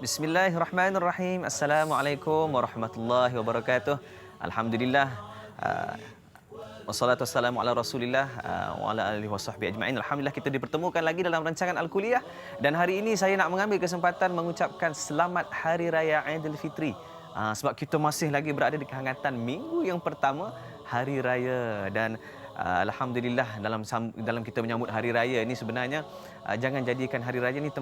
Bismillahirrahmanirrahim. Assalamualaikum warahmatullahi wabarakatuh. Alhamdulillah. Uh, Wassalatu wassalamu ala Rasulillah wa ala alihi wasahbihi ajma'in. Alhamdulillah kita dipertemukan lagi dalam rancangan Al-Kuliah, dan hari ini saya nak mengambil kesempatan mengucapkan selamat Hari Raya Aidilfitri. Sebab kita masih lagi berada di kehangatan minggu yang pertama Hari Raya, dan alhamdulillah dalam kita menyambut Hari Raya ini sebenarnya jangan jadikan Hari Raya ini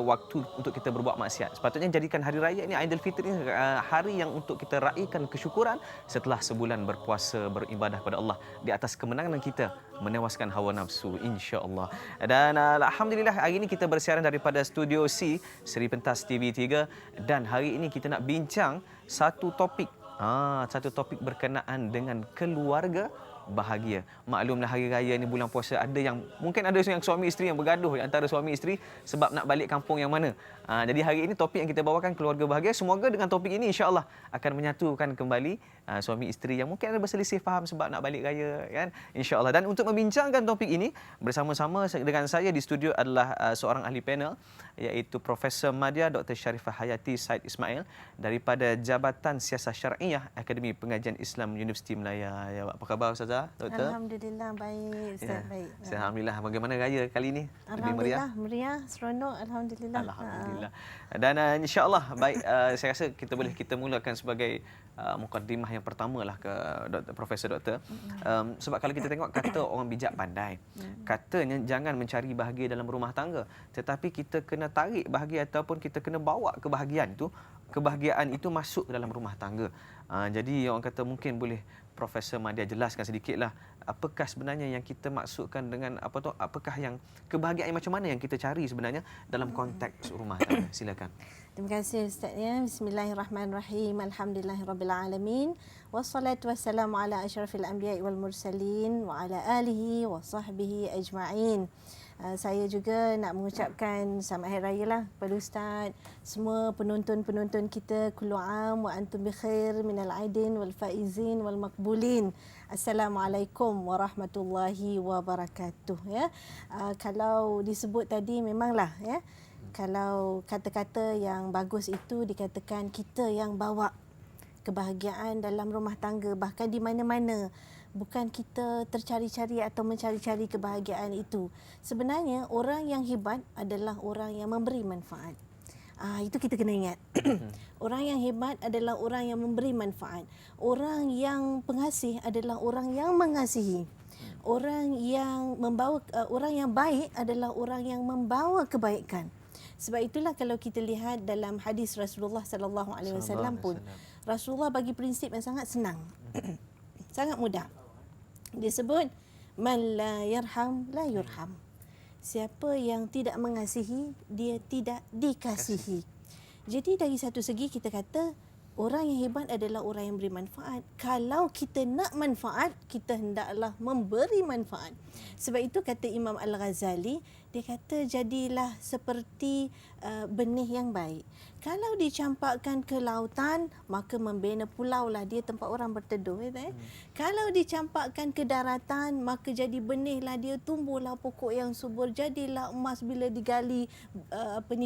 waktu untuk kita berbuat maksiat. Sepatutnya jadikan Hari Raya ini Aidilfitri ini hari yang untuk kita raikan kesyukuran setelah sebulan berpuasa beribadah kepada Allah di atas kemenangan kita menewaskan hawa nafsu, insya-Allah. Dan alhamdulillah hari ini kita bersiaran daripada Studio C Seri Pentas TV3, dan hari ini kita nak bincang satu topik berkenaan dengan keluarga bahagia. Maklumlah hari raya ni bulan puasa, mungkin ada yang suami isteri yang bergaduh antara suami isteri sebab nak balik kampung yang mana. Jadi hari ini topik yang kita bawakan keluarga bahagia. Semoga dengan topik ini insya-Allah akan menyatukan kembali suami isteri yang mungkin ada berselisih faham sebab nak balik raya, kan? Insya-Allah. Dan untuk membincangkan topik ini bersama-sama dengan saya di studio adalah seorang ahli panel, iaitu Profesor Madya Dr. Sharifah Hayati Said Ismail daripada Jabatan Siasah Syar'iyah Akademi Pengajian Islam Universiti Melaya. Ya, apa khabar Ustazah? Doktor? Alhamdulillah baik, Ustaz, baik. Alhamdulillah. Bagaimana raya kali ini? Alhamdulillah meriah, seronok, alhamdulillah. Alhamdulillah. Dan insya-Allah baik, saya rasa kita mulakan sebagai mukadimah yang pertamalah ke Profesor Doktor. Sebab kalau kita tengok kata orang bijak pandai. Katanya jangan mencari bahagia dalam rumah tangga, tetapi kita kena tarik bahagia ataupun kita kena bawa kebahagiaan itu masuk ke dalam rumah tangga. Jadi orang kata mungkin boleh Profesor Madya jelaskan sedikitlah apakah sebenarnya yang kita maksudkan dengan apakah yang kebahagiaan macam mana yang kita cari sebenarnya dalam konteks rumah tangga. Silakan. Terima kasih Ustaz ya. Bismillahirrahmanirrahim. Alhamdulillahirabbil alamin. Wassalatu wassalamu ala asyrafil anbiya'i wal mursalin wa ala alihi wa sahbihi ajma'in. Saya juga nak mengucapkan selamat hari raya lah kepada Ustaz, semua penonton-penonton kita. Kullu am wa antum bi khair minal aidin wal faizin wal maqbulin. Assalamualaikum warahmatullahi wabarakatuh ya. Kalau disebut tadi memanglah ya, kalau kata-kata yang bagus itu dikatakan kita yang bawa kebahagiaan dalam rumah tangga, bahkan di mana-mana. Bukan kita tercari-cari atau mencari-cari kebahagiaan itu. Sebenarnya orang yang hebat adalah orang yang memberi manfaat. Itu kita kena ingat. Orang yang hebat adalah orang yang memberi manfaat. Orang yang pengasih adalah orang yang mengasihi. Orang yang baik adalah orang yang membawa kebaikan. Sebab itulah kalau kita lihat dalam hadis Rasulullah sallallahu alaihi wasallam pun, Rasulullah bagi prinsip yang sangat senang. Sangat mudah. Dia sebut man la yarham la yurham. Siapa yang tidak mengasihi, dia tidak dikasihi. Jadi dari satu segi kita kata orang yang hebat adalah orang yang beri manfaat. Kalau kita nak manfaat, kita hendaklah memberi manfaat. Sebab itu kata Imam Al-Ghazali, dia kata jadilah seperti benih yang baik. Kalau dicampakkan ke lautan, maka membina pulau lah dia, tempat orang berteduh. Kalau dicampakkan ke daratan, maka jadi benih lah dia, tumbuhlah pokok yang subur, jadilah emas bila digali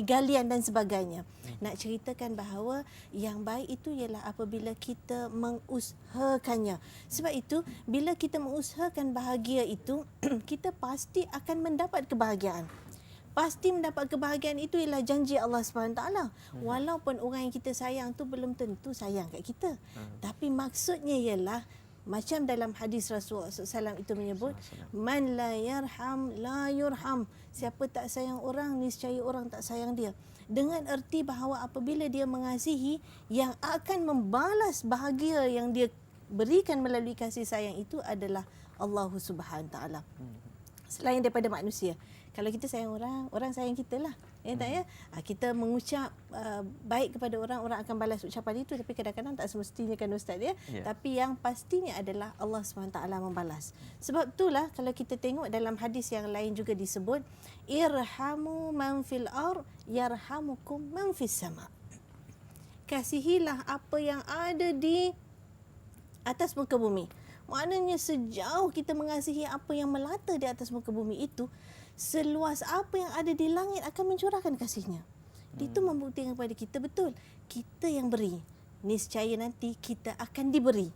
galian dan sebagainya. Nak ceritakan bahawa yang baik itu ialah apabila kita mengusahakannya. Sebab itu bila kita mengusahakan bahagia itu, kita pasti akan mendapat kebahagiaan. Pasti mendapat kebahagiaan itu ialah janji Allah SWT. Walaupun orang yang kita sayang tu belum tentu sayang kat kita. Tapi maksudnya ialah macam dalam hadis Rasulullah SAW itu menyebut, man la yarham la yurham. Siapa tak sayang orang, niscaya orang tak sayang dia. Dengan erti bahawa apabila dia mengasihi, yang akan membalas bahagia yang dia berikan melalui kasih sayang itu adalah Allah Subhanahu Taala. Selain daripada manusia. Kalau kita sayang orang, orang sayang kita lah. Tak ya? Kita mengucap baik kepada orang, orang akan balas ucapan itu. Tapi kadang-kadang tak semestinya kan Ustaz ya. Tapi yang pastinya adalah Allah SWT membalas. Sebab itulah kalau kita tengok dalam hadis yang lain juga disebut, irhamu man fil ar yarhamukum man fis sama. Kasihilah apa yang ada di atas muka bumi. Maknanya sejauh kita mengasihi apa yang melata di atas muka bumi itu, seluas apa yang ada di langit akan mencurahkan kasihnya. Itu membuktikan kepada kita betul kita yang beri. Niscaya nanti kita akan diberi.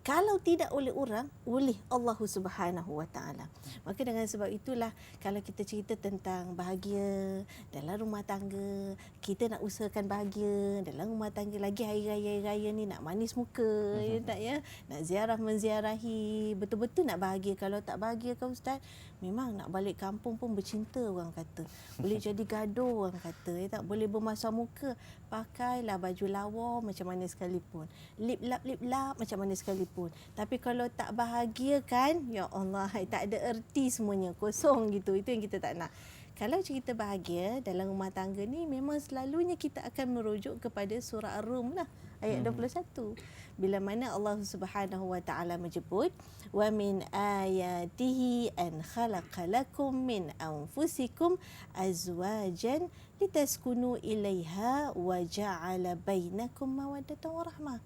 Kalau tidak oleh orang, oleh Allah Subhanahu Wa Taala. Maka dengan sebab itulah kalau kita cerita tentang bahagia dalam rumah tangga, kita nak usahakan bahagia dalam rumah tangga, lagi hari raya ni nak manis muka, ya tak ya? Nak ziarah menziarahi, betul-betul nak bahagia. Kalau tak bahagia kan ustaz, memang nak balik kampung pun bercinta orang kata. Boleh jadi gaduh orang kata, ya tak? Boleh bermasam muka, pakailah baju lawa macam mana sekalipun. Lip lap macam mana sekalipun. Tapi kalau tak bahagia kan, ya Allah, tak ada erti semuanya, kosong gitu. Itu yang kita tak nak. Kalau cerita bahagia dalam rumah tangga ni, memang selalunya kita akan merujuk kepada surah Ar-Rum lah, ayat 21. Bila mana Allah Subhanahu Wa Taala menyebut, wa min ayatihi an khalaqa lakum min anfusikum azwajan litaskunu ilaiha wa ja'ala bainakum mawaddatan wa rahmah.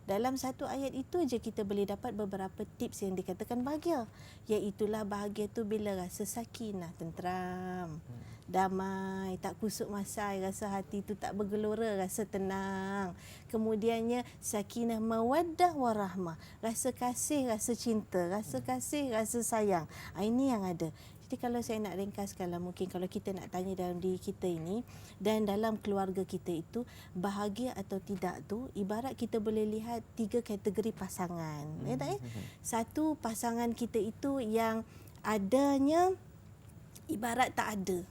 Dalam satu ayat itu aja kita boleh dapat beberapa tips yang dikatakan bahagia. Iaitulah bahagia tu bila rasa sakinah, tenteram, damai, tak kusut masai, rasa hati tu tak bergelora, rasa tenang. Kemudiannya sakinah mawaddah warahmah, rasa kasih, rasa cinta, rasa kasih, rasa sayang. Ini yang ada. Jadi kalau saya nak ringkaskanlah, mungkin kalau kita nak tanya dalam diri kita ini dan dalam keluarga kita itu, bahagia atau tidak tu ibarat kita boleh lihat 3 kategori pasangan. Ya tak ya? Satu, pasangan kita itu yang adanya ibarat tak ada.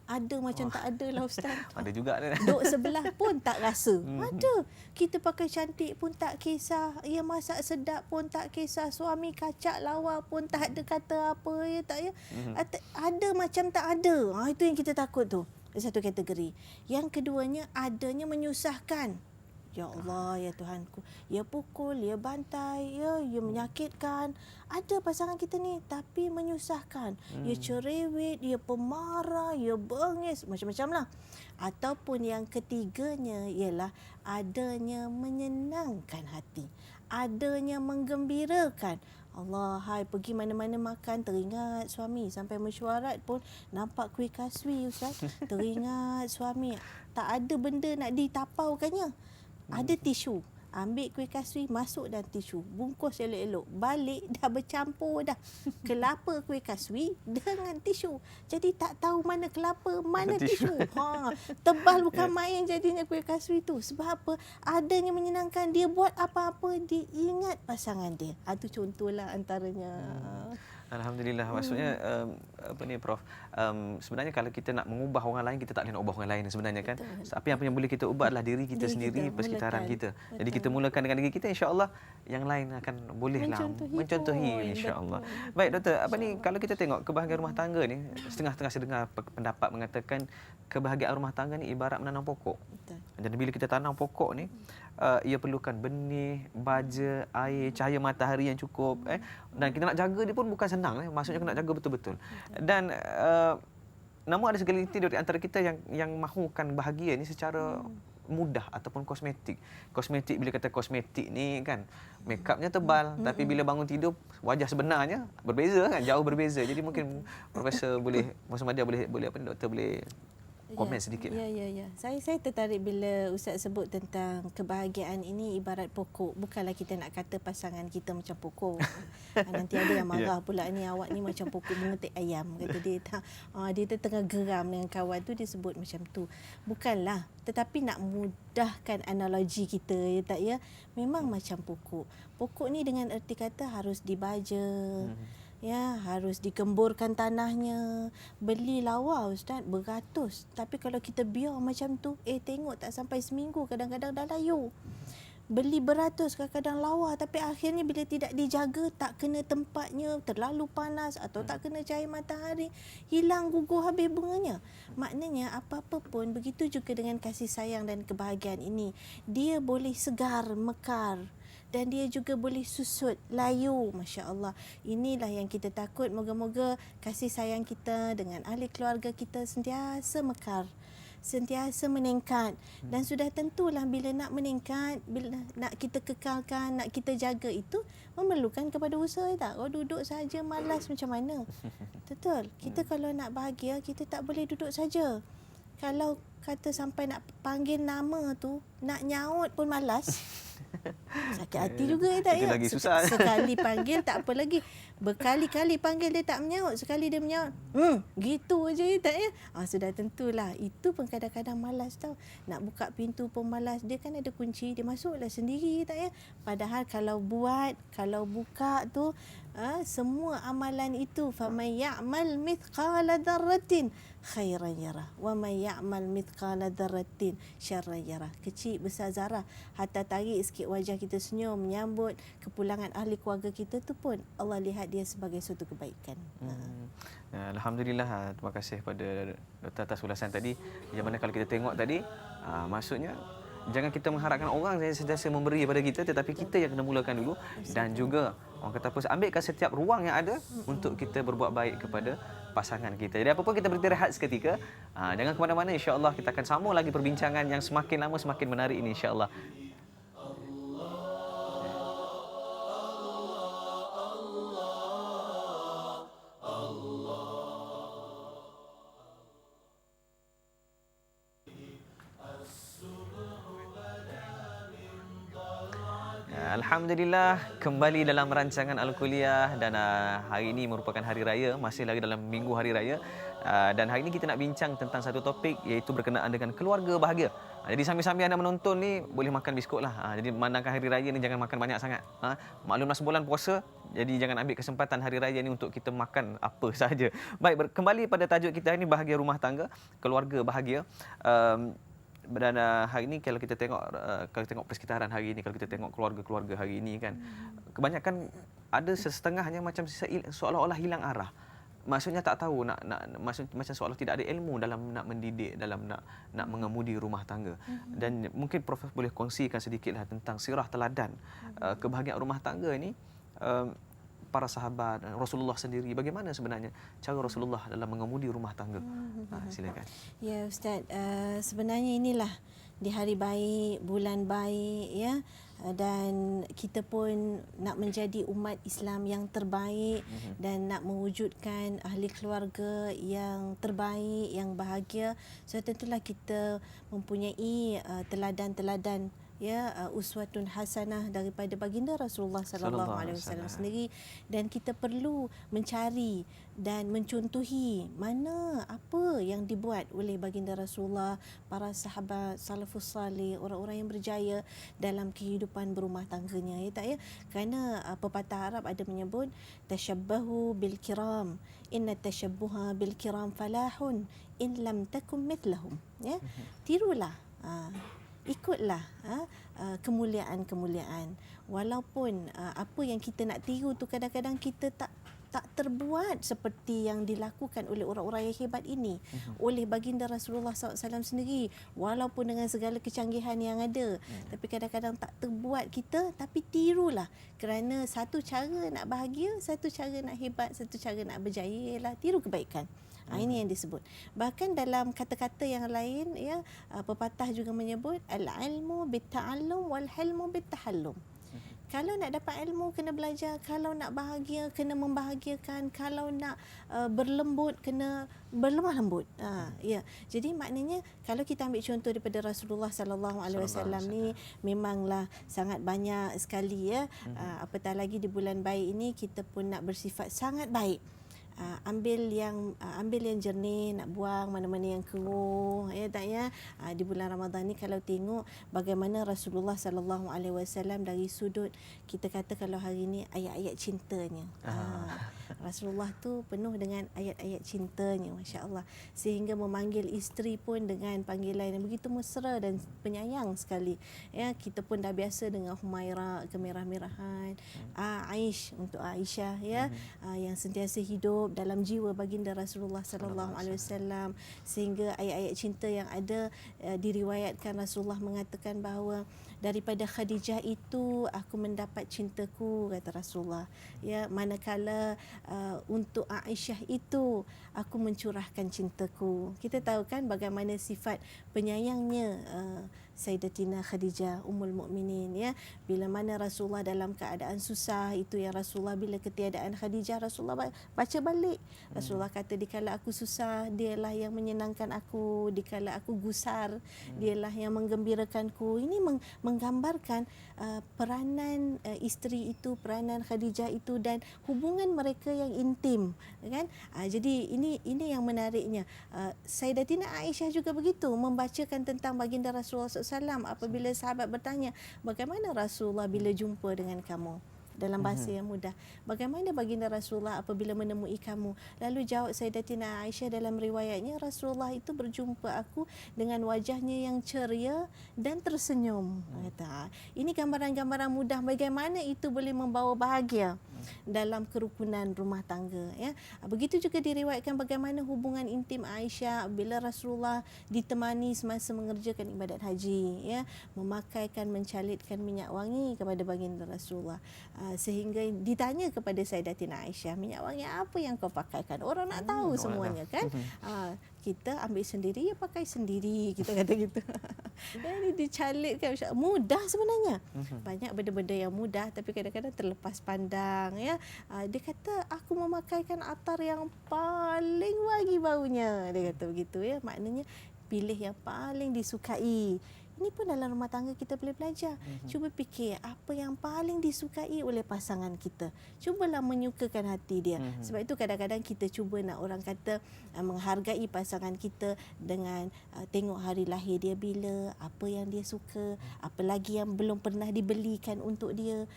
Ada macam tak ada lah ustaz. Ada juga ada. Duk sebelah pun tak rasa. Ada. Kita pakai cantik pun tak kisah. Ya, masak sedap pun tak kisah. Suami kacak lawa pun tak ada kata apa, ya tak ya. Ada macam tak ada. Itu yang kita takut tu. Satu kategori. Yang keduanya, adanya menyusahkan. Ya Allah, ya Tuhanku. Ya pukul, ya bantai, ya menyakitkan. Ada pasangan kita ni tapi menyusahkan. Ya cerewet, ya pemarah, ya bengis, macam-macam lah. Ataupun yang ketiganya ialah adanya menyenangkan hati. Adanya menggembirakan. Allah, hai pergi mana-mana makan, teringat suami. Sampai mesyuarat pun nampak kuih kaswi ustaz. Teringat suami. Tak ada benda nak ditapaukannya. Ada tisu. Ambil kuih kaswi, masuk dalam tisu. Bungkus elok-elok. Balik, dah bercampur dah. Kelapa kuih kaswi dengan tisu. Jadi tak tahu mana kelapa, mana tisu. Tebal bukan main jadinya kuih kaswi tu. Sebab apa? Adanya menyenangkan. Dia buat apa-apa, dia ingat pasangan dia. Itu contohlah antaranya. Alhamdulillah. Maksudnya apa ni Prof? Sebenarnya kalau kita nak mengubah orang lain, kita tak boleh nak ubah orang lain sebenarnya kan. Tapi apa yang boleh kita ubah adalah diri kita sendiri, persekitaran kita. Jadi kita mulakan dengan diri kita, insya-Allah yang lain akan bolehlah mencontohi insya-Allah. Baik doktor, apa ni kalau kita tengok kebahagiaan rumah tangga ni, setengah-setengah saya dengar pendapat mengatakan kebahagiaan rumah tangga ni ibarat menanam pokok. Dan bila kita tanam pokok ni, ia perlukan benih, baja, air, cahaya matahari yang cukup. Dan kita nak jaga dia pun bukan senang. Maksudnya kita nak jaga betul-betul. Dan namun ada segelintir di antara kita yang mahukan bahagia ni secara mudah ataupun kosmetik. Kosmetik, bila kata kosmetik ni kan, make upnya tebal, tapi bila bangun tidur wajah sebenarnya berbeza kan, jauh berbeza. Jadi mungkin Profesor boleh, Profesor Madia boleh apa ni, doktor boleh komen sedikit. Ya. Saya tertarik bila Ustaz sebut tentang kebahagiaan ini ibarat pokok. Bukanlah kita nak kata pasangan kita macam pokok. Nanti ada yang marah pula, ni awak ni macam pokok mengetik ayam. Kata dia dia tengah geram dengan kawan tu, dia sebut macam tu. Bukanlah. Tetapi nak mudahkan analogi kita, ya tak ya. Memang macam pokok. Pokok ni dengan erti kata harus dibaja. Ya, harus digemburkan tanahnya. Beli lawa ustaz, beratus. Tapi kalau kita biar macam tu, tengok tak sampai seminggu kadang-kadang dah layu. Beli beratus kadang-kadang lawa, tapi akhirnya bila tidak dijaga, tak kena tempatnya, terlalu panas atau tak kena cahaya matahari, hilang gugur habis bunganya. Maknanya apa-apa pun begitu juga dengan kasih sayang dan kebahagiaan ini. Dia boleh segar, mekar. Dan dia juga boleh susut, layu. Masya Allah. Inilah yang kita takut. Moga-moga kasih sayang kita dengan ahli keluarga kita sentiasa mekar, sentiasa meningkat. Dan sudah tentulah bila nak meningkat, bila nak kita kekalkan, nak kita jaga itu, memerlukan kepada usaha tak? Duduk saja malas macam mana? Betul. Kita kalau nak bahagia, kita tak boleh duduk saja. kalau kata sampai nak panggil nama tu, nak nyaut pun malas. Sakit hati juga tak Itu ya. lagi susah. Sekali panggil tak apa lagi. Berkali-kali panggil dia tak menyaut. Sekali dia menyaut. Gitu aja ya tak ya. Sudah tentulah. Itu pun kadang-kadang malas tau. Nak buka pintu pun malas. Dia kan ada kunci. Dia masuklah sendiri tak ya. Padahal kalau buat, kalau buka tu, semua amalan itu faman ya'mal mithqala dzarratin khairan yarah wa man ya'mal mithqala dzarratin syarran yarah. Kecil besar zarah, hatta tarik sikit wajah kita senyum menyambut kepulangan ahli keluarga kita tu pun Allah lihat dia sebagai suatu kebaikan. Alhamdulillah, terima kasih kepada Dr. atas ulasan tadi. Yang mana kalau kita tengok tadi, maksudnya jangan kita mengharapkan orang yang sentiasa memberi kepada kita, tetapi kita yang kena mulakan dulu. Dan juga orang kata apa, ambilkan setiap ruang yang ada untuk kita berbuat baik kepada pasangan kita. Jadi apa pun kita berhenti rehat seketika. Jangan ke mana-mana, insya-Allah kita akan sambung lagi perbincangan yang semakin lama semakin menarik ini, insya-Allah. Alhamdulillah, kembali dalam rancangan Al-Kuliah dan hari ini merupakan hari raya, masih lagi dalam minggu hari raya. Dan hari ini kita nak bincang tentang satu topik, iaitu berkenaan dengan keluarga bahagia. Jadi sambil-sambil anda menonton ni boleh makan biskut lah. Jadi memandangkan hari raya ni jangan makan banyak sangat. Maklumlah sebulan puasa, jadi jangan ambil kesempatan hari raya ni untuk kita makan apa sahaja. Baik, kembali pada tajuk kita ini, bahagia rumah tangga, keluarga bahagia. Dan hari ini kalau kita tengok persekitaran hari ini, kalau kita tengok keluarga-keluarga hari ini kan, kebanyakan ada setengahnya macam seolah-olah hilang arah. Maksudnya tak tahu maksud macam seolah tidak ada ilmu dalam nak mendidik, dalam nak mengemudi rumah tangga. Dan mungkin Prof boleh kongsikan sedikitlah tentang sirah teladan kebahagiaan rumah tangga ini, para sahabat, Rasulullah sendiri, bagaimana sebenarnya cara Rasulullah dalam mengemudi rumah tangga. Silakan. Ya Ustaz, sebenarnya inilah di hari baik, bulan baik ya, dan kita pun nak menjadi umat Islam yang terbaik dan nak mewujudkan ahli keluarga yang terbaik, yang bahagia. So tentulah kita mempunyai teladan-teladan ya, uswatun hasanah daripada baginda Rasulullah sallallahu alaihi wasallam sendiri, dan kita perlu mencari dan mencontohi mana apa yang dibuat oleh baginda Rasulullah, para sahabat salafus salih, orang-orang yang berjaya dalam kehidupan berumah tangganya ya tak ya. Kerana pepatah Arab ada menyebut tashabbahu bil kiram, inna tashabbuha bil kiram falahun in lam takum mithlahum ya. Tirulah, ikutlah kemuliaan-kemuliaan. Walaupun apa yang kita nak tiru tu kadang-kadang kita tak terbuat seperti yang dilakukan oleh orang-orang yang hebat ini, oleh baginda Rasulullah SAW sendiri, walaupun dengan segala kecanggihan yang ada, tapi kadang-kadang tak terbuat kita, tapi tirulah. Kerana satu cara nak bahagia, satu cara nak hebat, satu cara nak berjaya ialah tiru kebaikan. Ini yang disebut. Bahkan dalam kata-kata yang lain ya, pepatah juga menyebut al-ilmu bit-ta'allum wal-hilmu bit-tahallum. Kalau nak dapat ilmu kena belajar, kalau nak bahagia kena membahagiakan, kalau nak berlembut kena berlemah lembut. Ya. Jadi maknanya kalau kita ambil contoh daripada Rasulullah sallallahu alaihi wasallam ni, memanglah sangat banyak sekali ya. Apatah lagi di bulan baik ini kita pun nak bersifat sangat baik. Ambil yang jernih, nak buang mana-mana yang keruh ya tak ya. Di bulan Ramadan ni kalau tengok bagaimana Rasulullah sallallahu alaihi wasallam dari sudut kita kata kalau hari ni ayat-ayat cintanya. Rasulullah tu penuh dengan ayat-ayat cintanya, masya-Allah, sehingga memanggil isteri pun dengan panggilan yang begitu mesra dan penyayang sekali. Ya, kita pun dah biasa dengan Humairah, kemerah-merahan, Aish untuk Aisyah ya, yang sentiasa hidup dalam jiwa baginda Rasulullah sallallahu alaihi wasallam, sehingga ayat-ayat cinta yang ada diriwayatkan Rasulullah mengatakan bahawa daripada Khadijah itu aku mendapat cintaku, kata Rasulullah ya, manakala untuk Aisyah itu aku mencurahkan cintaku. Kita tahu kan bagaimana sifat penyayangnya Sayyidatina Khadijah Ummul Mukminin ya. Bila mana Rasulullah dalam keadaan susah, itu yang Rasulullah bila ketiadaan Khadijah, Rasulullah baca balik balik. Rasulullah kata dikala aku susah, dialah yang menyenangkan aku, dikala aku gusar, dialah yang menggembirakanku. Ini menggambarkan peranan isteri itu, peranan Khadijah itu dan hubungan mereka yang intim, kan? Jadi ini yang menariknya. Sayyidatina Aisyah juga begitu, membacakan tentang baginda Rasulullah SAW apabila sahabat bertanya, bagaimana Rasulullah bila jumpa dengan kamu? Dalam bahasa yang mudah. Bagaimana baginda Rasulullah apabila menemui kamu? Lalu jawab Sayyidatina Aisyah dalam riwayatnya, Rasulullah itu berjumpa aku dengan wajahnya yang ceria dan tersenyum. Kata, ini gambaran-gambaran mudah bagaimana itu boleh membawa bahagia dalam kerukunan rumah tangga. Ya. Begitu juga diriwayatkan bagaimana hubungan intim Aisyah bila Rasulullah ditemani semasa mengerjakan ibadat haji, ya, memakaikan, mencalitkan minyak wangi kepada baginda Rasulullah. Sehingga ditanya kepada Sayyidatina Aisyah, minyak wangi apa yang kau pakaikan? Orang nak tahu semuanya, kan? Kita ambil sendiri, ya pakai sendiri, kita kata gitu. Ini dicalitkan, mudah sebenarnya. Banyak benda-benda yang mudah tapi kadang-kadang terlepas pandang, ya. Dia kata aku memakaikan atar yang paling wangi baunya. Dia kata begitu, ya. Maknanya pilih yang paling disukai. Ini pun dalam rumah tangga kita boleh belajar. Cuba fikir apa yang paling disukai oleh pasangan kita. Cubalah menyukakan hati dia. Sebab itu kadang-kadang kita cuba nak orang kata menghargai pasangan kita dengan tengok hari lahir dia bila, apa yang dia suka, apa lagi yang belum pernah dibelikan untuk dia.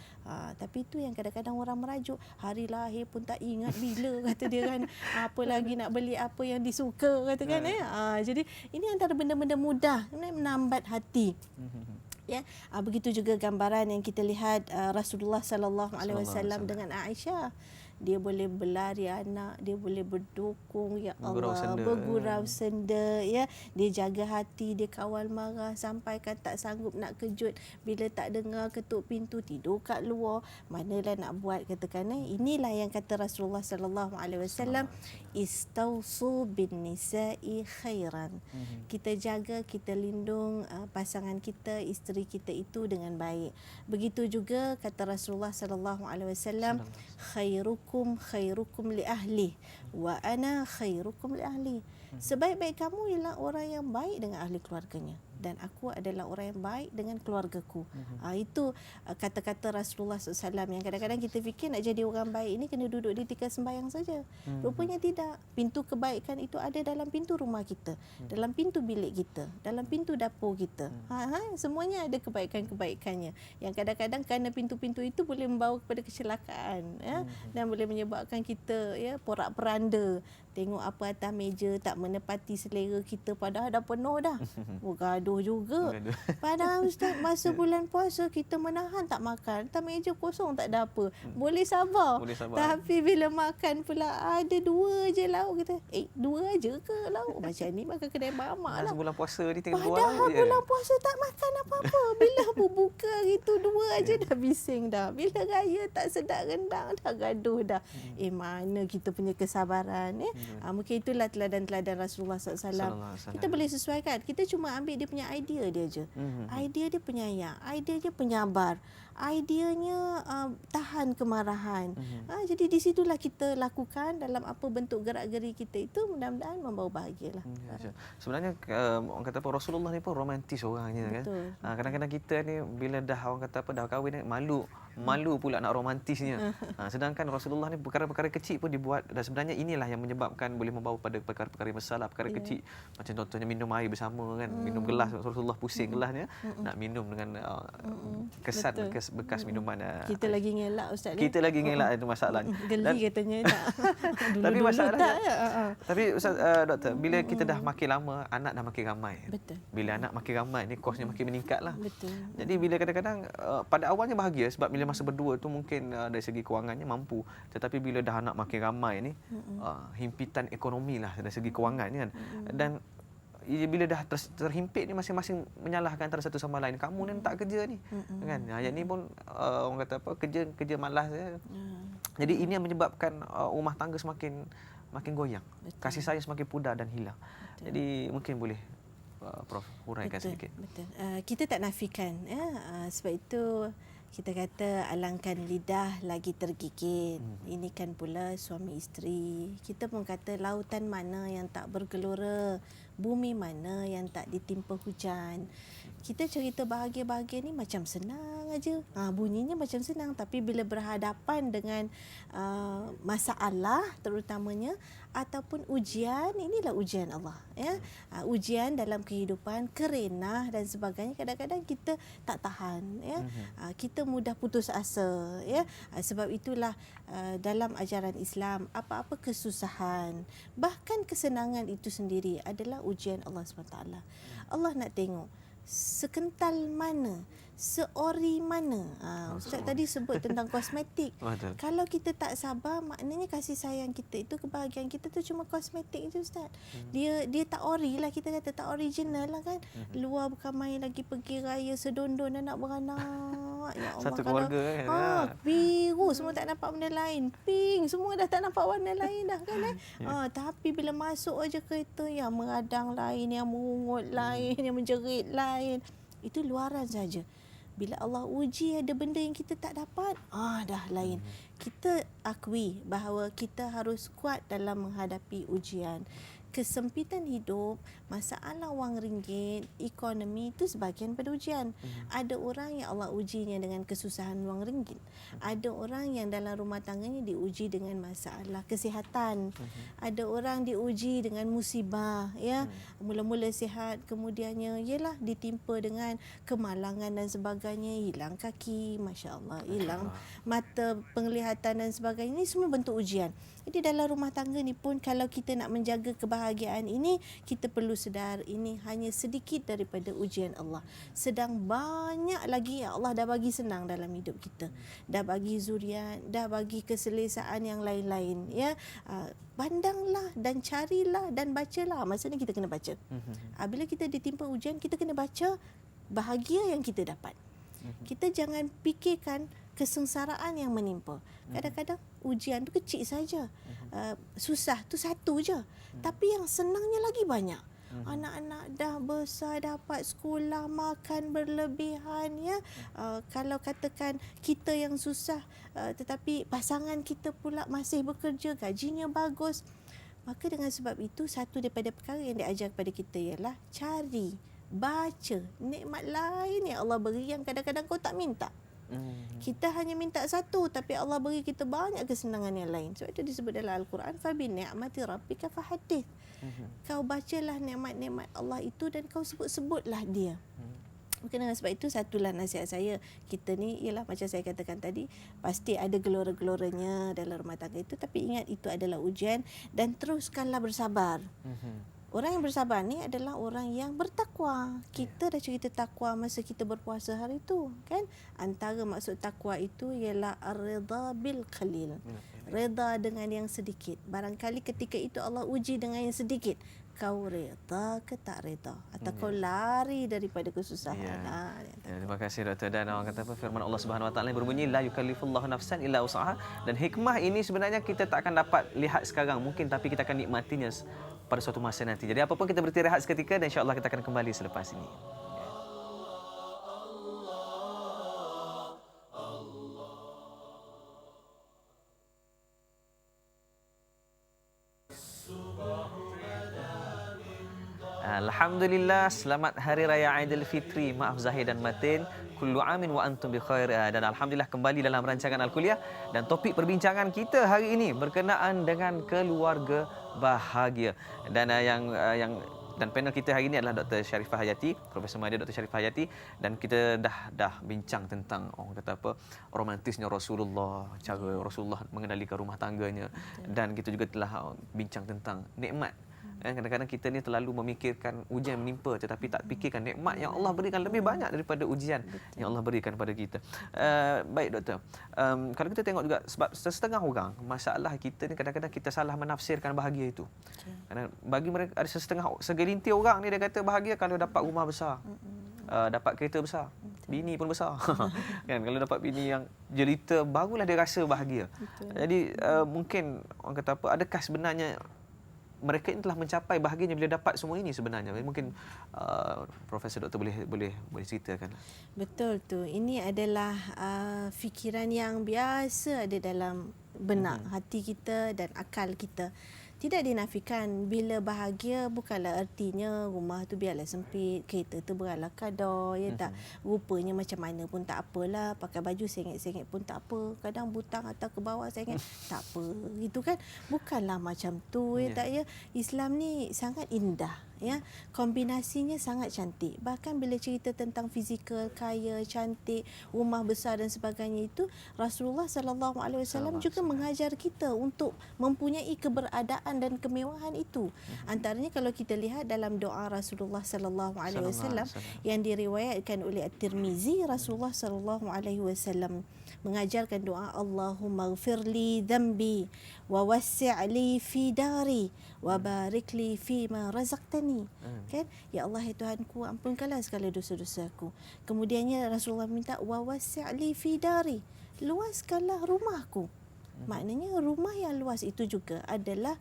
Tapi itu yang kadang-kadang orang merajuk, hari lahir pun tak ingat bila, kata dia, kan. Apa lagi nak beli apa yang disuka, kata, kan. Jadi ini antara benda-benda mudah menambat hati. Ya, begitu juga gambaran yang kita lihat Rasulullah sallallahu alaihi wasallam dengan Aisyah. Dia boleh berlari anak, dia boleh berdukung, ya Allah, bergurau senda, ya. Dia jaga hati, dia kawal marah sampai kan tak sanggup nak kejut bila tak dengar ketuk pintu, tidur kat luar. Manalah nak buat, katakan, inilah yang kata Rasulullah sallallahu alaihi wasallam, istausu bin nisa'i khairan. Kita jaga, kita lindung pasangan kita, isteri kita itu dengan baik. Begitu juga kata Rasulullah sallallahu alaihi wasallam, khairukum li ahli wa ana khairukum li ahli. Sebaik-baik kamu ialah orang yang baik dengan ahli keluarganya dan aku adalah orang yang baik dengan keluargaku. Itu kata-kata Rasulullah SAW yang kadang-kadang kita fikir nak jadi orang baik ini kena duduk di tikar sembahyang saja. Rupanya tidak. Pintu kebaikan itu ada dalam pintu rumah kita, dalam pintu bilik kita, dalam pintu dapur kita. Semuanya ada kebaikan-kebaikannya yang kadang-kadang kerana pintu-pintu itu boleh membawa kepada kecelakaan, ya, dan boleh menyebabkan kita, ya, porak-peranda. Tengok apa atas meja tak menepati selera kita padahal dah penuh dah. Gaduh juga. Padahal Ustaz masa bulan puasa kita menahan tak makan. Atas meja kosong tak ada apa. Boleh sabar. Tapi bila makan pula ada dua je lauk, kita. Dua je ke lauk? Macam ni makan kedai mamak lah. Bulan puasa ni tengah buat. Padahal bulan puasa tak makan apa-apa. Bila berbuka gitu dua aja dah bising dah. Bila raya tak sedap rendang dah gaduh dah. Mana kita punya kesabaran, ya? Mungkin itulah teladan-teladan Rasulullah SAW. Kita boleh sesuaikan. Kita cuma ambil dia punya idea dia je. Idea dia penyayang, idea dia penyabar, ideanya tahan kemarahan. Jadi di situlah kita lakukan dalam apa bentuk gerak-geri kita itu, mudah-mudahan membawa bahagialah. Sebenarnya orang kata apa, Rasulullah ni pun romantis orangnya, kan. Kadang-kadang kita ni bila dah orang kata apa dah kahwin malu pula nak romantisnya. Sedangkan Rasulullah ni perkara-perkara kecil pun dibuat dan sebenarnya inilah yang menyebabkan boleh membawa pada perkara-perkara besar lah, perkara kecil. Macam contohnya minum air bersama, kan. Minum gelas, Rasulullah pusing gelasnya nak minum dengan kesan bekas minuman. Kita lagi ngelak, Ustaz. Kita lagi ngelak, itu masalah. Geli katanya tak. Tapi masalahnya tapi Ustaz, doktor, bila kita dah makin lama anak dah makin ramai. Betul. Bila anak makin ramai ni kosnya makin meningkat lah. Betul. Jadi bila kadang-kadang pada awalnya bahagia sebab bila masa berdua tu mungkin dari segi kewangannya mampu, tetapi bila dah anak makin ramai ni himpitan ekonomi lah dari segi kewangan kan. Dan bila dah terhimpit ni masing-masing menyalahkan antara satu sama lain. Kamu ni tak kerja ni, kan. Yang ni pun orang kata apa, kerja malas, ya. Jadi ini yang menyebabkan rumah tangga semakin goyang. Betul. Kasih sayang semakin pudar dan hilang. Betul. Jadi mungkin boleh Prof huraikan sedikit. Betul. Kita tak nafikan, ya. Sebab itu Kita kata alangkan lidah lagi tergigit. Ini kan pula suami isteri. Kita pun kata lautan mana yang tak bergelora, bumi mana yang tak ditimpa hujan. Kita cerita bahagia-bahagia ni macam senang aja. Bunyinya macam senang, tapi bila berhadapan dengan masalah terutamanya ataupun ujian, inilah ujian Allah, ya. Ujian dalam kehidupan, kerenah dan sebagainya, kadang-kadang kita tak tahan, ya. Kita mudah putus asa, ya. Sebab itulah dalam ajaran Islam, apa-apa kesusahan, bahkan kesenangan itu sendiri adalah ujian Allah SWT. Allah nak tengok sekental mana, seori mana. Ustaz tadi sebut tentang kosmetik. Betul. Kalau kita tak sabar, maknanya kasih sayang kita itu, kebahagiaan kita tu cuma kosmetik je, Ustaz. Dia tak ori lah, kita kata tak original lah kan. Luar bukan main lagi, pergi raya sedondon anak beranak. Ya Allah, Satu keluarga kan. biru semua tak nampak benda lain. Pink semua dah tak nampak warna lain dah kan. Tapi bila masuk aja kereta, yang meradang lain, yang merungut lain, yang menjerit lain. Itu luaran saja. Bila Allah uji ada benda yang kita tak dapat, dah lain. Kita akui bahawa kita harus kuat dalam menghadapi ujian. Kesempitan hidup, masalah wang ringgit, ekonomi itu sebahagian pada ujian. Ada orang yang Allah ujinya dengan kesusahan wang ringgit. Ada orang yang dalam rumah tangganya diuji dengan masalah kesihatan. Ada orang diuji dengan musibah, ya. Mula-mula sihat, kemudiannya ialah ditimpa dengan kemalangan dan sebagainya, hilang kaki, masya-Allah, hilang mata penglihatan dan sebagainya. Ini semua bentuk ujian. Jadi dalam rumah tangga ni pun, kalau kita nak menjaga kebahagiaan ini, kita perlu sedar ini hanya sedikit daripada ujian Allah. Sedang banyak lagi yang Allah dah bagi senang dalam hidup kita. Dah bagi zuriat, dah bagi keselesaan yang lain-lain, ya. Pandanglah dan carilah dan bacalah. Maksudnya kita kena baca. Bila kita ditimpa ujian, kita kena baca bahagia yang kita dapat. Kita jangan fikirkan kesengsaraan yang menimpa. Kadang-kadang ujian tu kecil saja. Susah tu satu je. Tapi yang senangnya lagi banyak. Anak-anak dah besar, dapat sekolah, makan berlebihan, ya. Kalau katakan kita yang susah, tetapi pasangan kita pula masih bekerja, gajinya bagus. Maka dengan sebab itu, satu daripada perkara yang diajar kepada kita ialah cari, baca nikmat lain yang Allah beri yang kadang-kadang kau tak minta. Kita hanya minta satu, tapi Allah beri kita banyak kesenangan yang lain. Sebab itu disebut dalam Al-Quran, fabi ni'mati rabbika fahaddits. Kau bacalah nikmat-nikmat Allah itu dan kau sebut-sebutlah dia. Maka dengan sebab itu, satulah nasihat saya, kita ni ialah macam saya katakan tadi, pasti ada gelora-geloranya dalam rumah tangga itu, tapi ingat itu adalah ujian dan teruskanlah bersabar. Orang yang bersabar ni adalah orang yang bertakwa. Kita dah cerita takwa masa kita berpuasa hari itu, kan? Antara maksud takwa itu ialah ar-ridha bil qalil. Reda dengan yang sedikit. Barangkali ketika itu Allah uji dengan yang sedikit. Kau reda ke tak reda? Atau kau lari daripada kesusahan? Terima kasih Dr. Dan orang kata apa, firman Allah Subhanahu Wa Taala berbunyi la yukallifullahu nafsan illa wus'aha, dan hikmah ini sebenarnya kita tak akan dapat lihat sekarang mungkin, tapi kita akan nikmatinya pada suatu masa nanti. Jadi apa pun kita berhenti rehat seketika dan insya-Allah kita akan kembali selepas ini. Alhamdulillah, selamat Hari Raya Aidilfitri. Maaf Zahir dan Matin. Kullu amin wa antum bi khair. Dan alhamdulillah kembali dalam rancangan Al-Kuliah, dan topik perbincangan kita hari ini berkenaan dengan keluarga bahagia. Dan dan panel kita hari ini adalah Dr. Sharifah Hayati, Profesor Mahdi Dr. Sharifah Hayati, dan kita dah bincang tentang orang kata apa, romantisnya Rasulullah, cara Rasulullah mengendalikan rumah tangganya. Dan kita juga telah bincang tentang nikmat. Kadang-kadang kita ni terlalu memikirkan ujian menimpa, tetapi tak fikirkan nikmat yang Allah berikan lebih banyak daripada ujian yang Allah berikan pada kita. Baik doktor, kalau kita tengok juga, sebab setengah orang, masalah kita ni kadang-kadang kita salah menafsirkan bahagia itu. Kerana bagi mereka, ada segelintir orang ni dia kata bahagia kalau dapat rumah besar, dapat kereta besar, bini pun besar. Kan, kalau dapat bini yang jelita, barulah dia rasa bahagia. Jadi mungkin orang kata apa, adakah sebenarnya mereka ini telah mencapai bahagianya bila dapat semua ini sebenarnya. Mungkin Profesor Doktor boleh ceritakan. Betul tu. Ini adalah fikiran yang biasa ada dalam benak hati kita dan akal kita. Tidak dinafikan bila bahagia bukanlah artinya rumah tu biarlah sempit, kereta tu beralah kadar, ya tak. Rupanya macam mana pun tak apalah, pakai baju sengit-sengit pun tak apa, kadang butang atau ke bawah sengit tak apa, gitu kan. Bukanlah macam tu, ya tak ya. Islam ni sangat indah, ya. Kombinasinya sangat cantik. Bahkan bila cerita tentang fizikal, kaya, cantik, rumah besar dan sebagainya itu, Rasulullah sallallahu alaihi wasallam juga mengajar kita untuk mempunyai keberadaan dan kemewahan itu. Antaranya kalau kita lihat dalam doa Rasulullah sallallahu alaihi wasallam yang diriwayatkan oleh At-Tirmizi, Rasulullah sallallahu alaihi wasallam mengajarkan doa, Allahumma ighfirli dhanbi wa wassi'li fi dari wa barik li fi ma razaqtani. Kan? Ya Allah, ya Tuhanku, ampunkanlah segala dosa-dosaku. Kemudiannya Rasulullah minta wa wassi'li fi dari, luaskanlah rumahku. Maknanya rumah yang luas itu juga adalah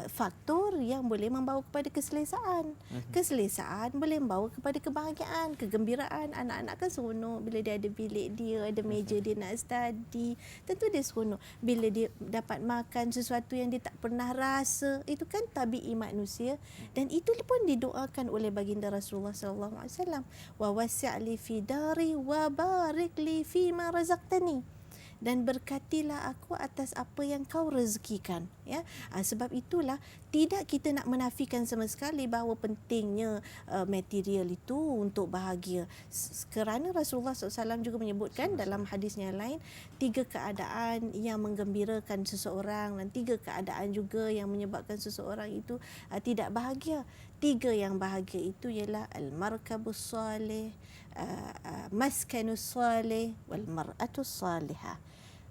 faktor yang boleh membawa kepada keselesaan. Keselesaan boleh membawa kepada kebahagiaan, kegembiraan. Anak-anak kan seronok bila dia ada bilik dia, ada meja dia nak study. Tentu dia seronok. Bila dia dapat makan sesuatu yang dia tak pernah rasa, itu kan tabi'i manusia. Dan itu pun didoakan oleh baginda Rasulullah sallallahu alaihi wasallam. Wa wasi'li fi dari wa barik li fi ma razaqtani. Dan berkatilah aku atas apa yang kau rezekikan, ya. Sebab itulah tidak kita nak menafikan sama sekali bahawa pentingnya material itu untuk bahagia, kerana Rasulullah SAW juga menyebutkan dalam hadisnya lain 3 keadaan yang menggembirakan seseorang dan 3 keadaan juga yang menyebabkan seseorang itu tidak bahagia. 3 yang bahagia itu ialah al-markabus salih, maskanus salih wal mar'atus salihah.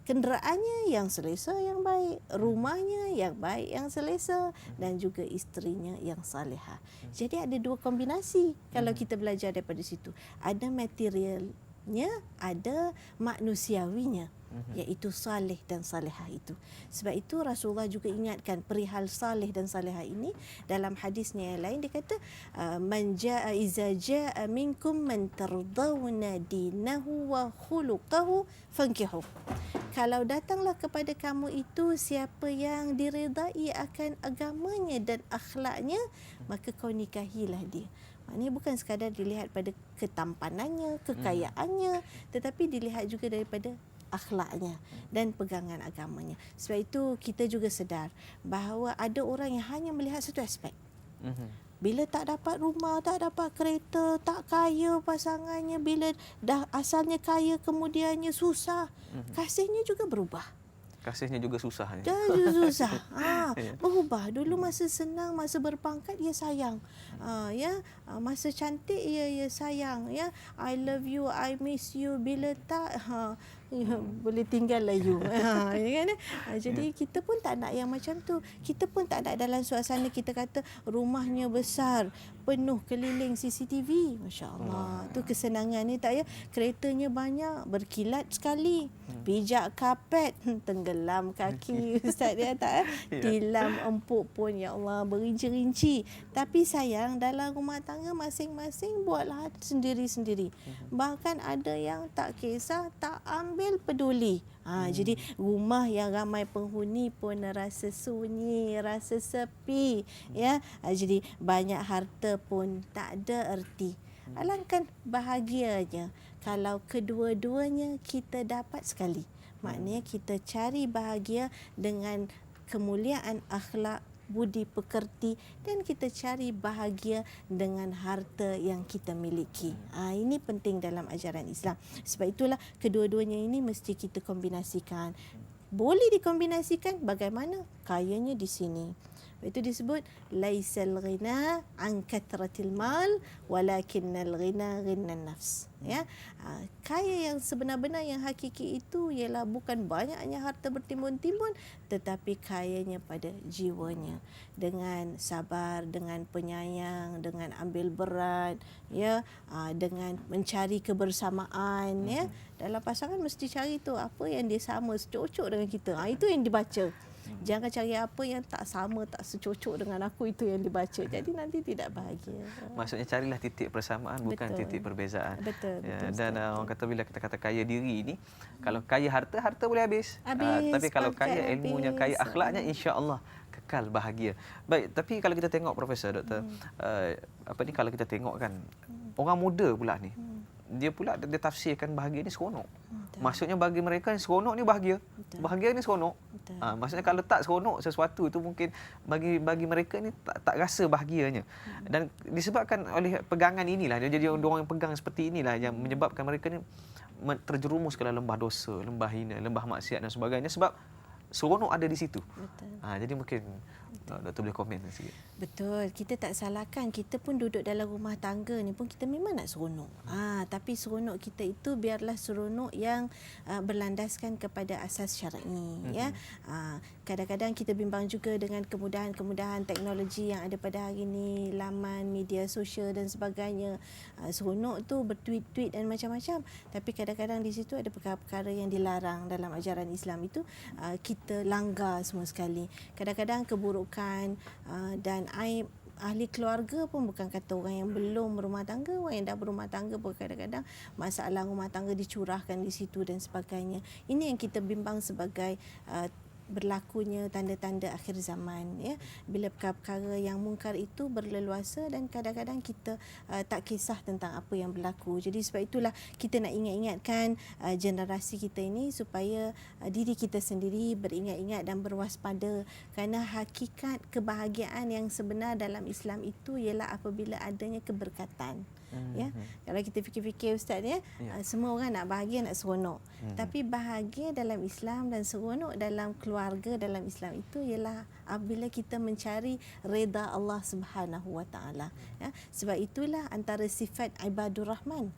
Kenderaannya yang selesa, yang baik, rumahnya yang baik, yang selesa, dan juga isterinya yang salihah. Jadi ada 2 kombinasi kalau kita belajar daripada situ. Ada materialnya, ada manusiawinya, iaitu salih dan salihah itu. Sebab itu Rasulullah juga ingatkan perihal salih dan salihah ini dalam hadisnya yang lain. Dia kata, man jaa iza jaa minkum man tardawna dinahu wa khuluquhu fankihu. Kalau datanglah kepada kamu itu siapa yang diredai akan agamanya dan akhlaknya, maka kau nikahilah dia. Maknanya bukan sekadar dilihat pada ketampanannya, kekayaannya, tetapi dilihat juga daripada akhlaknya dan pegangan agamanya. Sebab itu kita juga sedar bahawa ada orang yang hanya melihat satu aspek. Bila tak dapat rumah, tak dapat kereta, tak kaya pasangannya, bila dah asalnya kaya kemudiannya susah, kasihnya juga berubah. Kasihnya juga susah. Susah. Berubah. Dulu masa senang, masa berpangkat, dia sayang. Masa cantik, dia sayang. Ya, I love you, I miss you. Bila tak, boleh tinggallah you. Kan? Jadi kita pun tak nak yang macam tu. Kita pun tak nak dalam suasana kita kata rumahnya besar, penuh keliling CCTV. Masya Allah. Tu kesenangan ni tak ya. Keretanya banyak, berkilat sekali. Pijak kapet, tenggelam kaki. Ustaz dia tak tilam empuk pun, ya Allah, berinci-rinci. Tapi sayang, dalam rumah tangga masing-masing buatlah sendiri-sendiri. Bahkan ada yang tak kisah, tak ambil peduli. Jadi rumah yang ramai penghuni pun rasa sunyi, rasa sepi, ya. Jadi banyak harta pun tak ada erti. Alangkah bahagianya kalau kedua-duanya kita dapat sekali. Maknanya kita cari bahagia dengan kemuliaan akhlak, budi pekerti, dan kita cari bahagia dengan harta yang kita miliki. Ini penting dalam ajaran Islam. Sebab itulah kedua-duanya ini mesti kita kombinasikan. Boleh dikombinasikan bagaimana? Kayanya di sini. Itu disebut laisal ghina an kathratil mal walakinnal ghina ghinan nafs. Ya. Kaya yang sebenar-benar yang hakiki itu ialah bukan banyaknya harta bertimbun-timbun, tetapi kayanya pada jiwanya, dengan sabar, dengan penyayang, dengan ambil berat, ya, dengan mencari kebersamaan, ya. Dalam pasangan mesti cari tu apa yang dia sama, cocok dengan kita. Itu yang dibaca. Jangan cari apa yang tak sama, tak secocok dengan aku, itu yang dibaca. Jadi nanti tidak bahagia. Maksudnya carilah titik persamaan, bukan Betul. titik perbezaan. Betul, Ya, betul, dan Ustaz. orang kata bila kita kata kaya diri ini, kalau kaya harta, harta boleh habis. Habis, Tapi kalau pakai kaya ilmunya, kaya habis. akhlaknya, insya-Allah kekal bahagia. Baik, tapi kalau kita tengok Profesor, Doktor, apa ni, kalau kita tengok kan, orang muda pula ni, dia pula dia tafsirkan bahagia ni seronok. Maksudnya bagi mereka ni seronok ni bahagia. Betul. Bahagia ni seronok. Betul. Maksudnya kalau tak seronok sesuatu itu mungkin bagi mereka ni tak rasa bahagianya. Dan disebabkan oleh pegangan inilah, dia jadi orang yang pegang seperti inilah yang menyebabkan mereka ni terjerumus ke dalam lembah dosa, lembah hina, lembah maksiat dan sebagainya, sebab seronok ada di situ. Betul. Jadi mungkin Doktor boleh komen sikit. Betul, kita tak salahkan. Kita pun duduk dalam rumah tangga ni pun kita memang nak seronok. Tapi seronok kita itu biarlah seronok yang berlandaskan kepada asas syar'i, ya. Kadang-kadang kita bimbang juga dengan kemudahan-kemudahan teknologi yang ada pada hari ini, laman media sosial dan sebagainya. Seronok tu bertweet-tweet dan macam-macam, tapi kadang-kadang di situ ada perkara-perkara yang dilarang dalam ajaran Islam itu, kita langgar semua sekali. Kadang-kadang keburukan dan aib ahli keluarga pun, bukan kata orang yang belum berumah tangga, orang yang dah berumah tangga pun kadang-kadang masalah rumah tangga dicurahkan di situ dan sebagainya. Ini yang kita bimbang sebagai berlakunya tanda-tanda akhir zaman, ya, bila perkara-perkara yang mungkar itu berleluasa dan kadang-kadang kita tak kisah tentang apa yang berlaku. Jadi sebab itulah kita nak ingat-ingatkan generasi kita ini supaya diri kita sendiri beringat-ingat dan berwaspada, kerana hakikat kebahagiaan yang sebenar dalam Islam itu ialah apabila adanya keberkatan. Ya, kalau kita fikir-fikir Ustaz, ya, semua orang nak bahagia, nak seronok. Tapi bahagia dalam Islam dan seronok dalam keluarga dalam Islam itu ialah apabila kita mencari redha Allah Subhanahu Wa Taala. Ya, sebab itulah antara sifat ibadur rahman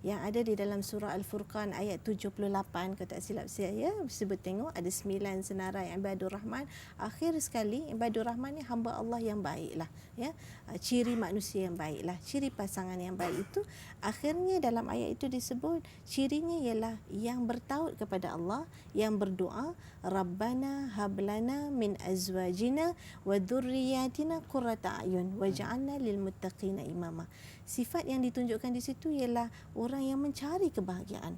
yang ada di dalam surah Al-Furqan ayat 78, kalau tak silap saya, sebut tengok ada 9 senarai ibadur rahman. Akhir sekali, ibadur rahman ni hamba Allah yang baiklah, ya. Ciri manusia yang baiklah, ciri pasangan yang baik itu akhirnya dalam ayat itu disebut cirinya ialah yang bertaut kepada Allah, yang berdoa, Rabbana hablana min azwajina wa dhurriyyatina qurrata a'yun waj'alna lil muttaqina imama. Sifat yang ditunjukkan di situ ialah orang yang mencari kebahagiaan.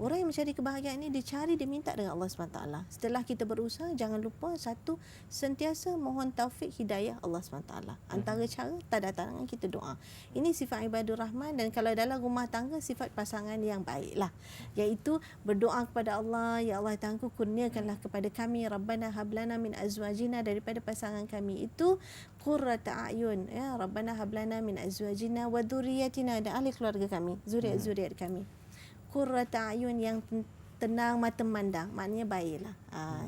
Orang yang mencari kebahagiaan ini dicari, diminta dengan Allah SWT. Setelah kita berusaha, jangan lupa satu, sentiasa mohon taufik hidayah Allah SWT. Antara cara, tanda tangan kita doa. Ini sifat ibadur rahman. Dan kalau dalam rumah tangga, sifat pasangan yang baiklah, iaitu berdoa kepada Allah, ya Allah Tuhanku, kurniakanlah kepada kami Rabbana hablana min azwajina, daripada pasangan kami itu qurrata a'yun, ya, Rabbana hablana min azwajina wa dhurriyyatina, dan ahli keluarga kami, zuriat-zuriat kami, qurrata a'yun, yang tenang mata memandang, maknanya baiklah.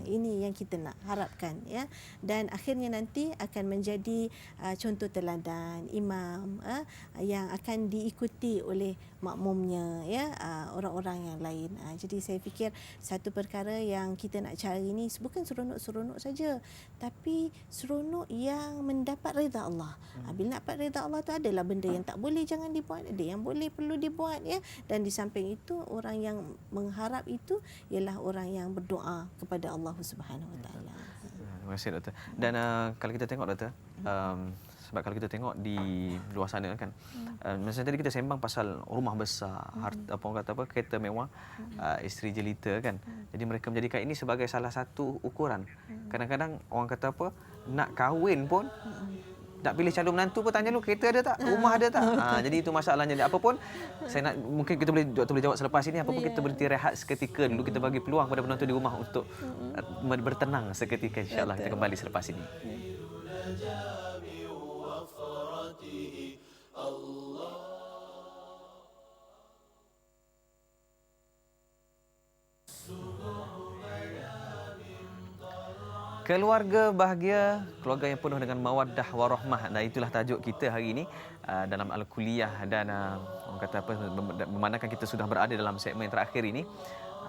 Ini yang kita nak harapkan, ya. Dan akhirnya nanti akan menjadi contoh teladan imam, yang akan diikuti oleh makmumnya, ya, orang-orang yang lain. Jadi saya fikir satu perkara yang kita nak cari ni bukan seronok-seronok saja, tapi seronok yang mendapat redha Allah. Bila dapat redha Allah tu, adalah benda yang tak boleh jangan dibuat, ada yang boleh perlu dibuat, ya. Dan di samping itu, orang yang mengharap itu ialah orang yang berdoa kepada Allah Subhanahu Wa Taala. Terima kasih Doktor. Dan kalau kita tengok Doktor, sebab kalau kita tengok di luar sana kan, masa tadi kita sembang pasal rumah besar, harta, kereta mewah, isteri jelita kan. Jadi mereka menjadikan ini sebagai salah satu ukuran. Kadang-kadang orang kata apa, nak kahwin pun, nak pilih calon menantu pun tanya dulu kereta ada tak, rumah ada tak. Jadi itu masalahnya. Apa pun saya nak, mungkin kita boleh jawab selepas ini. Apa pun kita berhenti rehat seketika dulu, kita bagi peluang kepada penonton di rumah untuk bertenang seketika. Insya-Allah kita kembali selepas ini. Keluarga bahagia, keluarga yang penuh dengan mawaddah warahmah. Dan itulah tajuk kita hari ini dalam Al-Kuliah. Dan orang kata apa, memandangkan kita sudah berada dalam segmen terakhir ini.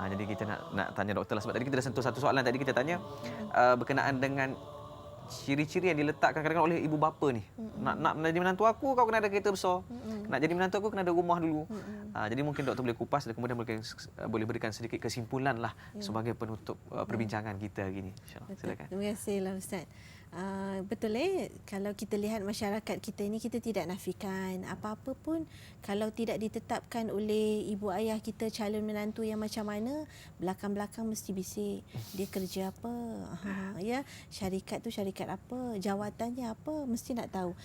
Jadi kita nak tanya doktor lah, sebab tadi kita dah sentuh satu soalan tadi kita tanya berkenaan dengan ciri-ciri yang diletakkan kadang-kadang oleh ibu bapa ni. Nak jadi menantu aku, kau kena ada kereta besar. Nak jadi menantu aku, kena ada rumah dulu. Jadi mungkin doktor boleh kupas dan kemudian boleh berikan sedikit kesimpulan lah sebagai penutup perbincangan kita hari ini. InsyaAllah. Silakan. Terima kasihlah Ustaz. Betul kalau kita lihat masyarakat kita ini, kita tidak nafikan apa-apa pun kalau tidak ditetapkan oleh ibu ayah kita calon menantu yang macam mana, belakang-belakang mesti bisik dia kerja apa, ya, syarikat tu syarikat apa, jawatannya apa, mesti nak tahu.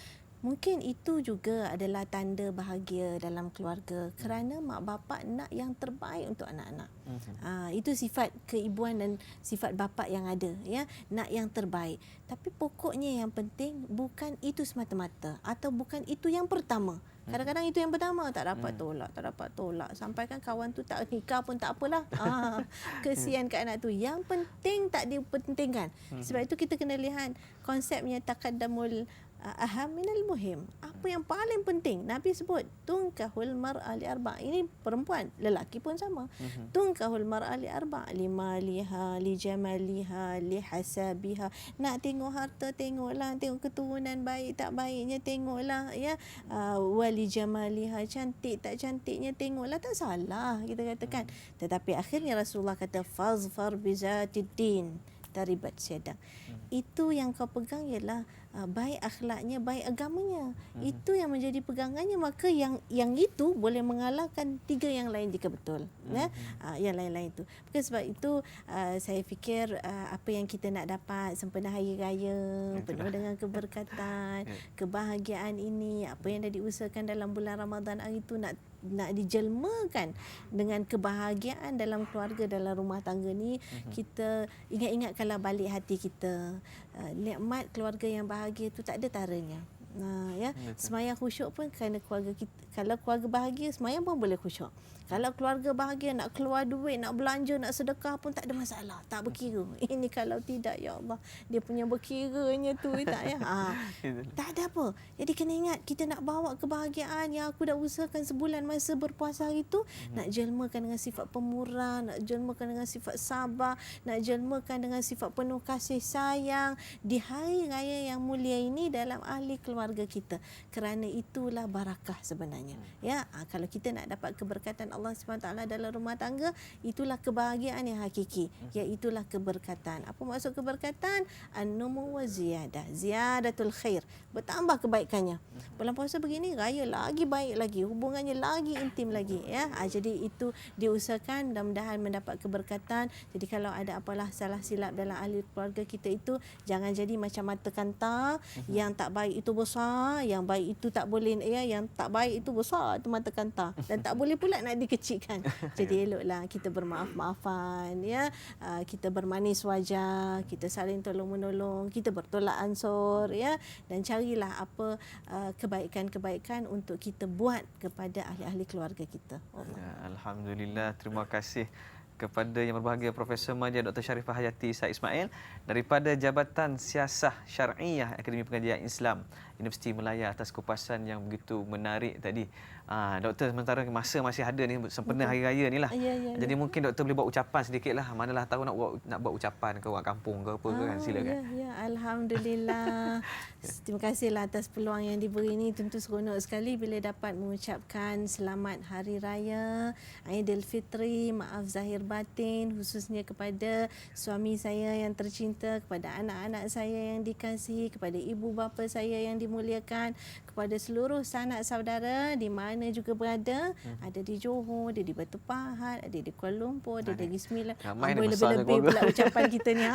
Mungkin itu juga adalah tanda bahagia dalam keluarga kerana mak bapak nak yang terbaik untuk anak-anak. Itu sifat keibuan dan sifat bapa yang ada, ya, nak yang terbaik. Tapi pokoknya yang penting bukan itu semata-mata atau bukan itu yang pertama. Kadang-kadang itu yang pertama tak dapat tolak. Sampai kan kawan tu tak nikah pun tak apalah. Kesian kat anak tu. Yang penting tak dipentingkan. Sebab itu kita kena lihat konsepnya taqaddamul aham minal muhim. Apa yang paling penting? Nabi sebut tunkahul mar'a li arba'. Ini perempuan, lelaki pun sama. Tunkahul mar'a li arba', li maliha, li jamaliha, li hasabiha. Nak tengok harta, tengoklah, tengok keturunan baik tak baiknya, tengoklah, ya. Wali jamaliha, cantik tak cantiknya, tengoklah, tak salah kita katakan. Tetapi akhirnya Rasulullah kata fazfar bizatiddin taribat syadang. Itu yang kau pegang ialah baik akhlaknya, baik agamanya. Itu yang menjadi pegangannya, maka yang itu boleh mengalahkan tiga yang lain jika betul. Yang lain-lain itu. Maka sebab itu saya fikir apa yang kita nak dapat sempena hari raya penuh dengan keberkatan, kebahagiaan ini, apa yang dah diusahakan dalam bulan Ramadan hari itu nak dijelmakan dengan kebahagiaan dalam keluarga, dalam rumah tangga ni. Kita ingat-ingatkanlah balik hati kita, nikmat keluarga yang bahagia itu tak ada taranya. Ya, semayang khusyuk pun kerana keluarga kita. Kalau keluarga bahagia, semayang pun boleh khusyuk. Kalau keluarga bahagia, nak keluar duit, nak belanja, nak sedekah pun tak ada masalah, tak berkira. Ini kalau tidak, ya Allah, dia punya berkiranya tu, tak, ya. Tak ada apa. Jadi kena ingat, kita nak bawa kebahagiaan yang aku dah usahakan sebulan masa berpuasa hari tu, nak jelmakan dengan sifat pemurah, nak jelmakan dengan sifat sabar, nak jelmakan dengan sifat penuh kasih sayang di hari raya yang mulia ini dalam ahli keluarga kita. Kerana itulah barakah sebenarnya. Ya, kalau kita nak dapat keberkatan Allah SWT dalam rumah tangga, itulah kebahagiaan yang hakiki, iaitulah keberkatan. Apa maksud keberkatan? An-numu wa ziyadah, ziyadatul khair, bertambah kebaikannya. Bulan puasa begini, raya lagi baik lagi, hubungannya lagi intim lagi, ya. Jadi itu diusahakan, mudah-mudahan mendapat keberkatan. Jadi kalau ada apalah salah silap dalam ahli keluarga kita itu, jangan jadi macam mata kanta, yang tak baik itu besar, yang baik itu tak boleh, ya, yang tak baik itu besar, itu mata kanta, dan tak boleh pula nak dikecilkan. Jadi eloklah kita bermaaf-maafan, ya, kita bermanis wajah, kita saling tolong-menolong, kita bertolak ansur, ya, dan carilah apa kebaikan-kebaikan untuk kita buat kepada ahli-ahli keluarga kita. Alhamdulillah, terima kasih kepada yang berbahagia Profesor Maja Dr. Sharifah Hayati Said Ismail daripada Jabatan Siasah Syar'iyah Akademi Pengajian Islam Universiti Melaya atas kupasan yang begitu menarik tadi. Doktor, sementara masa masih ada ni sempena hari raya ni lah. Jadi mungkin doktor boleh buat ucapan sedikit lah. Manalah tahu nak buat ucapan ke orang kampung ke apa ke kan, silakan. Alhamdulillah. Terima kasihlah atas peluang yang diberi ini. Tentu seronok sekali bila dapat mengucapkan selamat hari raya Aidilfitri, maaf zahir batin, khususnya kepada suami saya yang tercinta, kepada anak-anak saya yang dikasihi, kepada ibu bapa saya yang dimuliakan, kepada seluruh sanak saudara di mana juga berada, ada di Johor, ada di Batu Pahat, ada di Kuala Lumpur, ada di Sembilan. Lebih-lebih pula ucapan kita ni.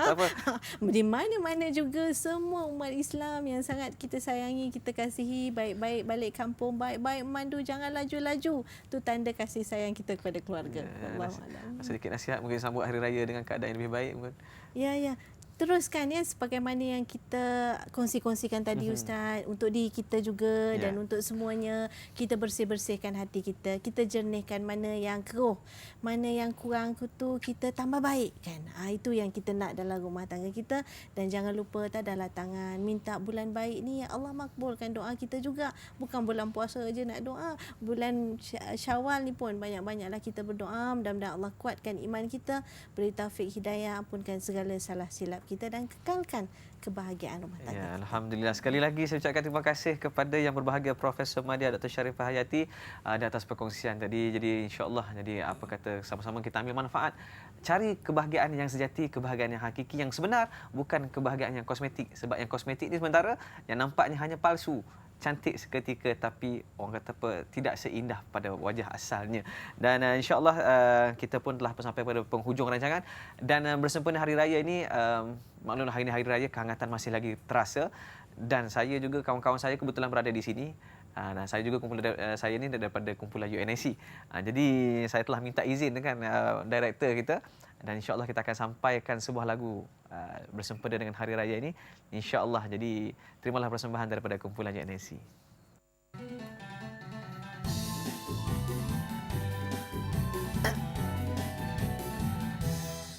Di mana-mana juga semua umat Islam yang sangat kita sayangi, kita kasihi, baik-baik balik kampung, baik-baik mandu, jangan laju-laju. Itu tanda kasih sayang kita kepada keluarga. Sedikit nasihat mungkin sambut hari raya dengan keadaan yang lebih baik mungkin. Ya. Teruskan, ya, sebagaimana yang kita kongsi-kongsikan tadi, Ustaz, untuk diri kita juga, dan untuk semuanya, kita bersih-bersihkan hati kita, kita jernihkan mana yang keruh, mana yang kurang tu kita tambah baik, kan. Itu yang kita nak dalam rumah tangga kita. Dan jangan lupa tadalah tangan, minta bulan baik ni, ya Allah makbulkan doa kita juga. Bukan bulan puasa aja nak doa, bulan Syawal ni pun banyak-banyaklah kita berdoa. Mudah-mudahan Allah kuatkan iman kita, beri taufik hidayah, ampunkan segala salah silap kita dan kekalkan kebahagiaan rumah tangga. Ya, alhamdulillah. Sekali lagi saya ucapkan terima kasih kepada yang berbahagia Profesor Madya Dr. Sharifah Hayati di atas perkongsian tadi. Jadi insya-Allah apa kata sama-sama kita ambil manfaat, cari kebahagiaan yang sejati, kebahagiaan yang hakiki, yang sebenar, bukan kebahagiaan yang kosmetik. Sebab yang kosmetik ni sementara yang nampaknya hanya palsu, cantik seketika tapi orang kata apa, tidak seindah pada wajah asalnya. Dan insya-Allah kita pun telah sampai pada penghujung rancangan, dan bersempena hari raya ini, maklumlah hari ini hari raya, kehangatan masih lagi terasa, dan saya juga kawan-kawan saya kebetulan berada di sini. Dan saya juga saya ini daripada kumpulan UNSC. Jadi saya telah minta izin dengan director kita, dan insya-Allah kita akan sampaikan sebuah lagu bersempena dengan hari raya ini, insya-Allah. Jadi terimalah persembahan daripada kumpulan UNSC.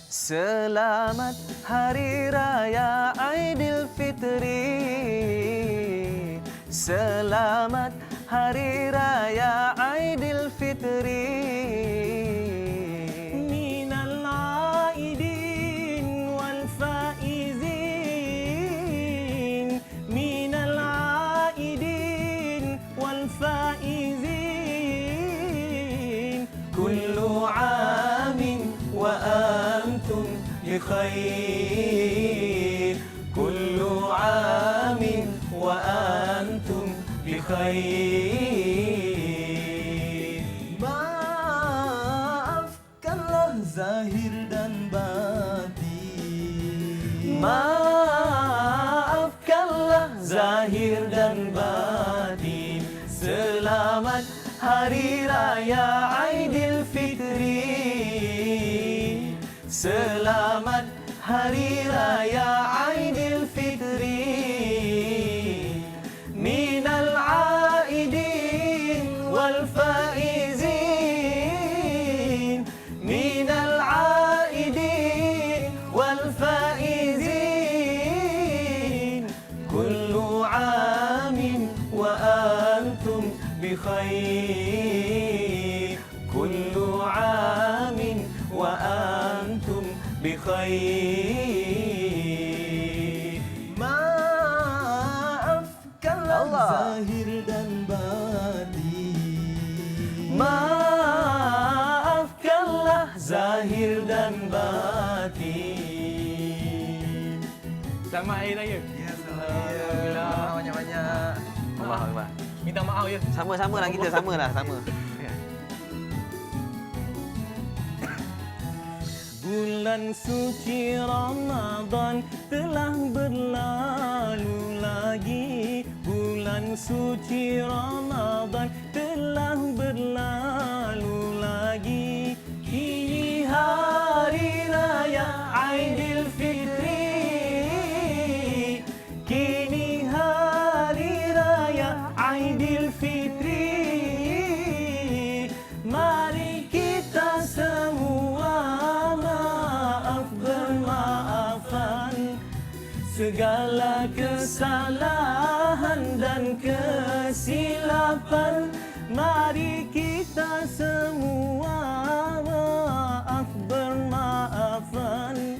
Selamat Hari Raya Aidilfitri, selamat Hari Raya Aidilfitri, minal aidin wal faizin, minal aidin wal faizin, kullu amin wa antum بخير كل عام وأنتم بخير. Maafkanlah zahir dan batin, maafkanlah zahir dan batin. Selamat Hari Raya Aidilfitri, selamat Hari Raya Aidilfitri, minal aidin wal faizin, minal aidin wal faizin, kullu amin wa antum bikhair, kullu amin wa antum bikhair. Maafkanlah zahir dan batin, maafkanlah zahir dan batin. Selamat Hari Raya. Ya, selamat banyak-banyak. Allah Akbar. Minta maaf ya. Sama-sama lah kita, sama. Bulan suci Ramadan telah berlalu lagi. Bulan suci Ramadan telah berlalu lagi. Kini hari raya Aidilfitri, kini hari raya Aidilfitri. Mari kita semua bermaafan segala kesalahan dan kesilapan. Mari kita semua bermaafan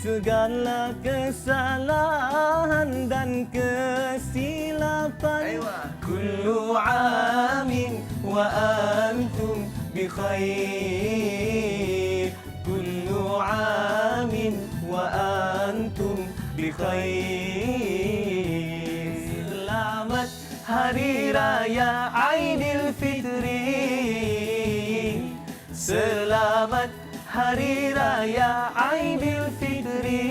segala kesalahan dan kesilapan. Kullu amin wa antum bikhair, kullu amin wa antum bikhair. Selamat Hari Raya Aidilfitri, selamat Hari Raya Aidilfitri,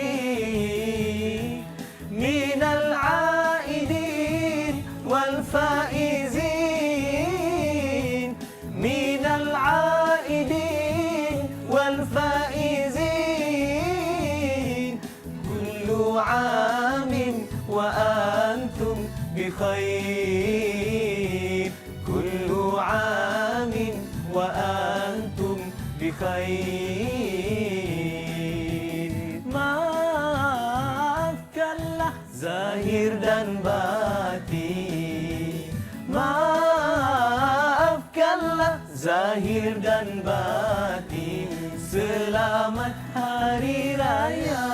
minal aidin wal faizin, minal aidin wal faizin, kullu amin wa antum bikhair, kullu amin wa antum bikhair. Maafkanlah zahir dan batin, maafkanlah zahir dan batin. Selamat Hari Raya